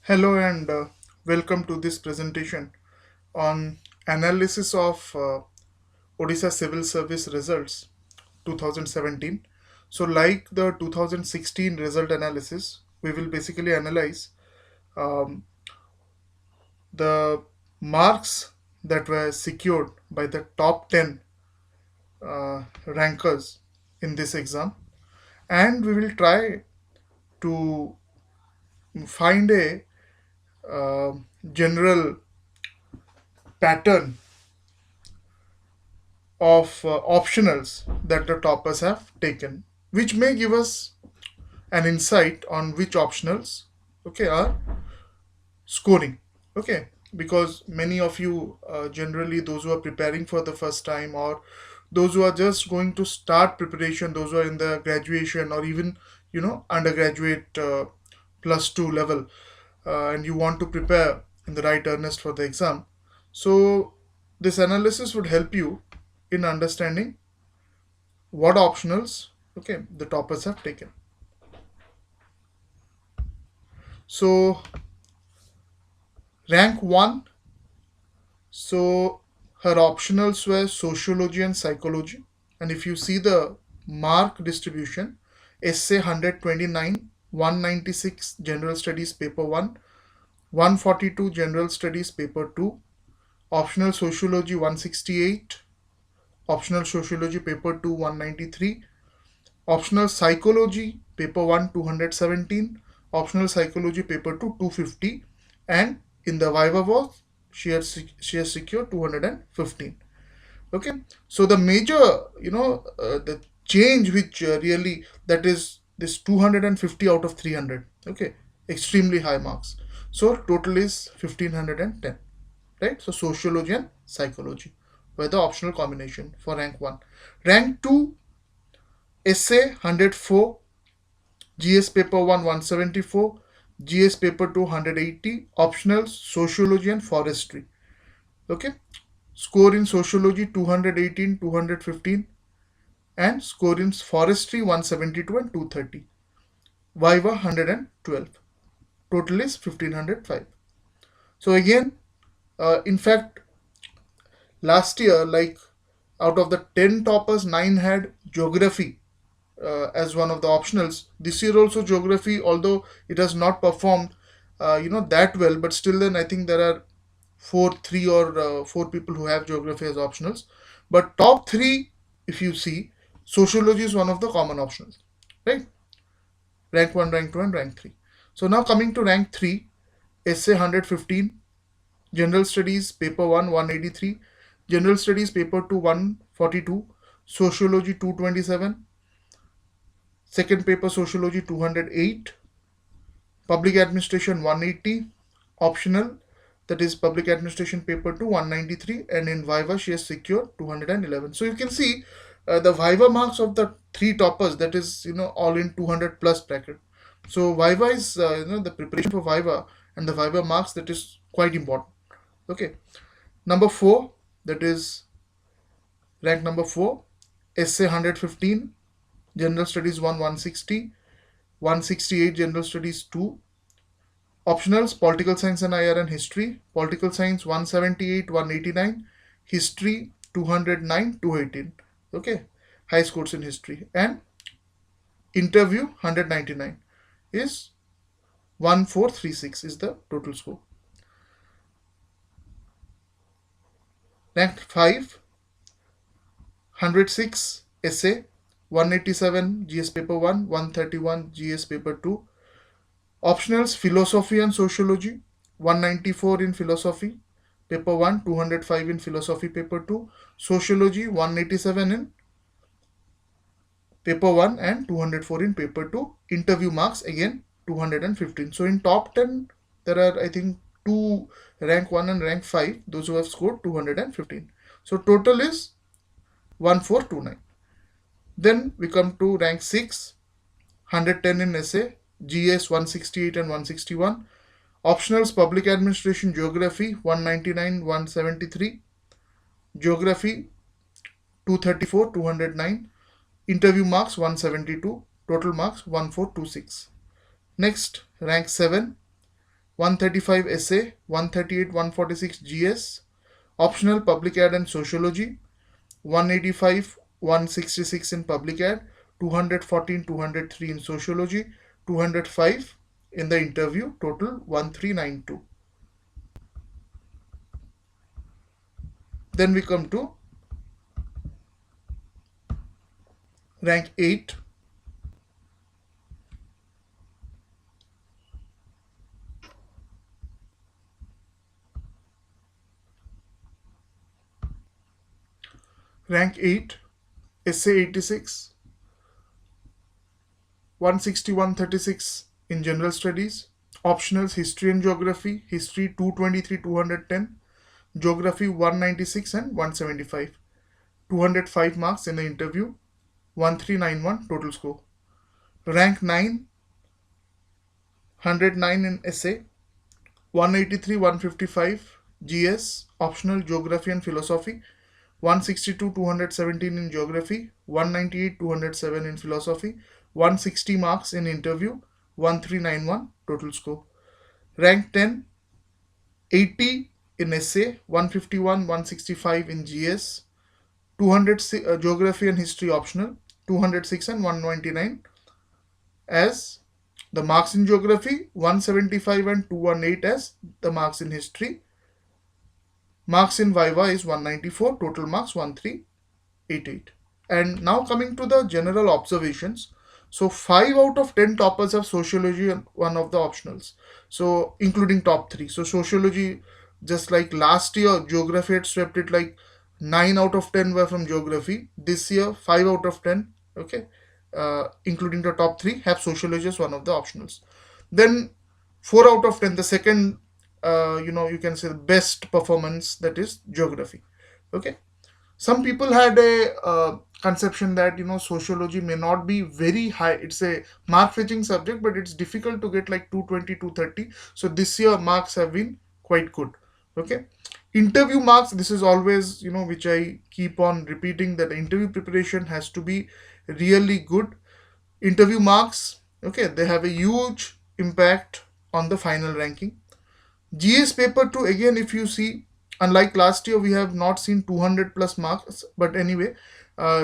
Hello and welcome to this presentation on analysis of Odisha Civil Service results 2017. So, like the 2016 result analysis, we will basically analyze um, the marks that were secured by the top 10 rankers in this exam, and we will try to find a uh, general pattern of optionals that the toppers have taken, which may give us an insight on which optionals are scoring. Okay, because many of you, generally those who are preparing for the first time, or those who are just going to start preparation, those who are in the graduation or even undergraduate +2 level, and you want to prepare in the right earnest for the exam. So this analysis would help you in understanding what optionals the toppers have taken. So rank 1, so her optionals were sociology and psychology, and if you see the mark distribution, essay 129, 196 general studies paper 1, 142 general studies paper 2, optional sociology 168, optional sociology paper 2 193, optional psychology paper 1 217, optional psychology paper 2 250, and in the viva was she has secured 215. Okay, so the major the change which really, that is this 250 out of 300. Okay, extremely high marks. So total is 1510, right? So sociology and psychology were the optional combination for rank 1. Rank 2, essay 104, GS paper 1 174, GS paper 2 180, optional sociology and forestry. Okay, score in sociology 218 215, and score in forestry 172 and 230. Viva 112. Total is 1505. So again, in fact, last year, like out of the 10 toppers, 9 had geography as one of the optionals. This year also geography, although it has not performed that well, but still then I think there are 4 people who have geography as optionals. But top 3, if you see, sociology is one of the common optionals, right? Rank 1, rank 2 and rank 3. So now coming to rank 3, essay 115, general studies paper 1 183, general studies paper 2 142, sociology 227, second paper sociology 208, public administration 180, optional, that is public administration paper 2 193, and in viva she has secured 211. So you can see the viva marks of the 3 toppers, that is all in 200 plus bracket. So viva is the preparation for viva, and the viva marks, that is quite important. Okay, number 4, that is rank number 4, essay 115, general studies 1 160, 168 general studies 2, optionals political science and IR and history, political science 178 189, history 209 218. Okay, high scores in history, and interview 199 is 1436 is the total score. Rank 5, 106 essay, 187 GS paper 1, 131 GS paper 2, optionals philosophy and sociology 194 in philosophy paper 1, 205 in philosophy paper 2, sociology 187 in paper 1 and 204 in paper 2. Interview marks again 215. So in top 10 there are, I think, 2 rank 1 and rank 5, those who have scored 215. So total is 1429. Then we come to rank 6, 110 in essay, GS 168 and 161, optionals public administration geography 199 173, geography 234 209, interview marks 172, total marks 1426. Next, rank 7, 135 essay, 138 146 GS, optional public ad and sociology, 185 166 in public ad, 214 203 in sociology, 205 in the interview, total 1392. Then we come to rank 8. Rank 8, essay 86, 160 136 in general studies, optionals history and geography, history 223 210, geography 196 and 175, 205 marks in the interview, 1391 total score. Rank 9, 109 in essay, 183 155 GS, optional geography and philosophy, 162 217 in geography, 198 207 in philosophy, 160 marks in interview, 1391 total score. Rank 10, 80 in essay, 151 165 in GS, 200 geography and history optional, 206 and 199 as the marks in geography, 175 and 218 as the marks in history. Marks in Viva is 194, total marks 1388. And now coming to the general observations. So 5 out of 10 toppers have sociology and one of the optionals. So including top 3. So sociology, just like last year, geography had swept it, like 9 out of 10 were from geography. This year, 5 out of 10, okay, including the top 3, have sociology as one of the optionals. Then 4 out of 10, the second, you can say the best performance, that is geography. Okay. Some people had a conception that sociology may not be very high, it's a mark fetching subject, but it's difficult to get like 220 230. So this year marks have been quite good. Okay. Interview marks, this is always which I keep on repeating, that the interview preparation has to be really good. Interview marks, okay, they have a huge impact on the final ranking. GS paper 2, again, if you see, unlike last year, we have not seen 200 plus marks, but anyway,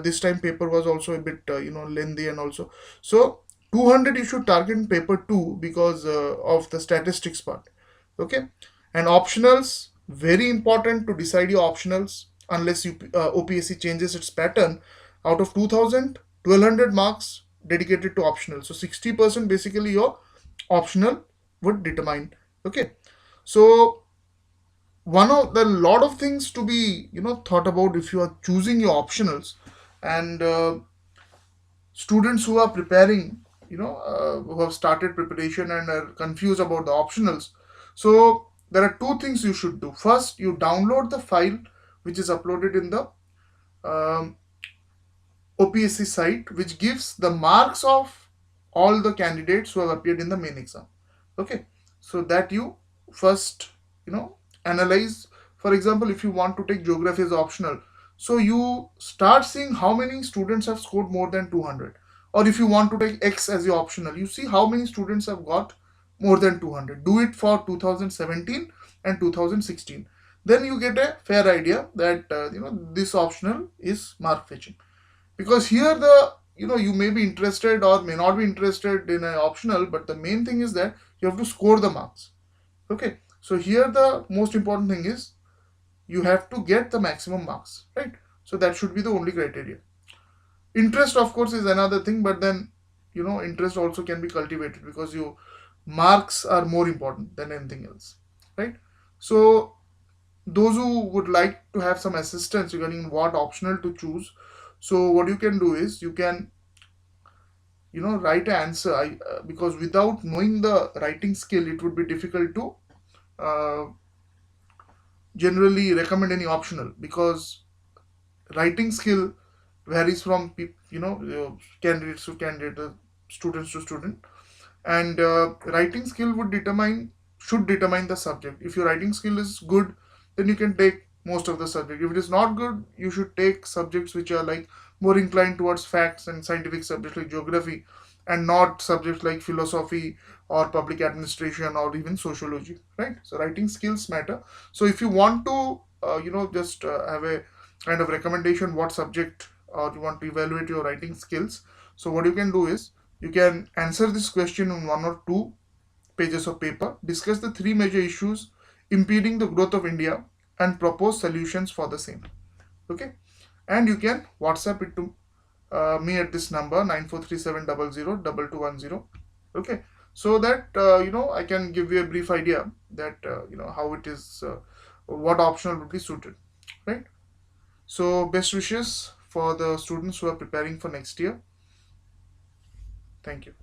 this time paper was also a bit, lengthy, and also. So, 200 you should target in paper 2 because of the statistics part. Okay. And optionals, very important to decide your optionals, unless OPSC changes its pattern. Out of 2000, 1200 marks dedicated to optional. So, 60% basically your optional would determine. Okay. So one of the lot of things to be thought about if you are choosing your optionals, and students who are preparing, who have started preparation and are confused about the optionals. So there are two things you should do. First, you download the file which is uploaded in the um, OPSC site, which gives the marks of all the candidates who have appeared in the main exam. Okay. So that you first analyze. For example, if you want to take geography as optional, so you start seeing how many students have scored more than 200. Or if you want to take X as your optional, you see how many students have got more than 200. Do it for 2017 and 2016. Then you get a fair idea that this optional is mark fetching. Because here the you may be interested or may not be interested in an optional, but the main thing is that you have to score the marks. Okay. So here the most important thing is you have to get the maximum marks, right? So that should be the only criteria. Interest, of course, is another thing, but then interest also can be cultivated, because you marks are more important than anything else, right? So those who would like to have some assistance regarding what optional to choose, so what you can do is you can write an answer. Because without knowing the writing skill, it would be difficult to uh, generally recommend any optional, because writing skill varies from candidates to candidate, students to student, and writing skill should determine the subject. If your writing skill is good, then you can take most of the subject. If it is not good, you should take subjects which are like more inclined towards facts and scientific subjects like geography, and not subjects like philosophy or public administration or even sociology, right? So writing skills matter. So if you want to just have a kind of recommendation what subject or you want to evaluate your writing skills, so what you can do is you can answer this question in 1 or 2 pages of paper, discuss the 3 major issues impeding the growth of India, and propose solutions for the same. Okay, and you can WhatsApp it to me at this number 9437002210. Okay, so that I can give you a brief idea that how it is, what optional would be suited, right? So best wishes for the students who are preparing for next year. Thank you.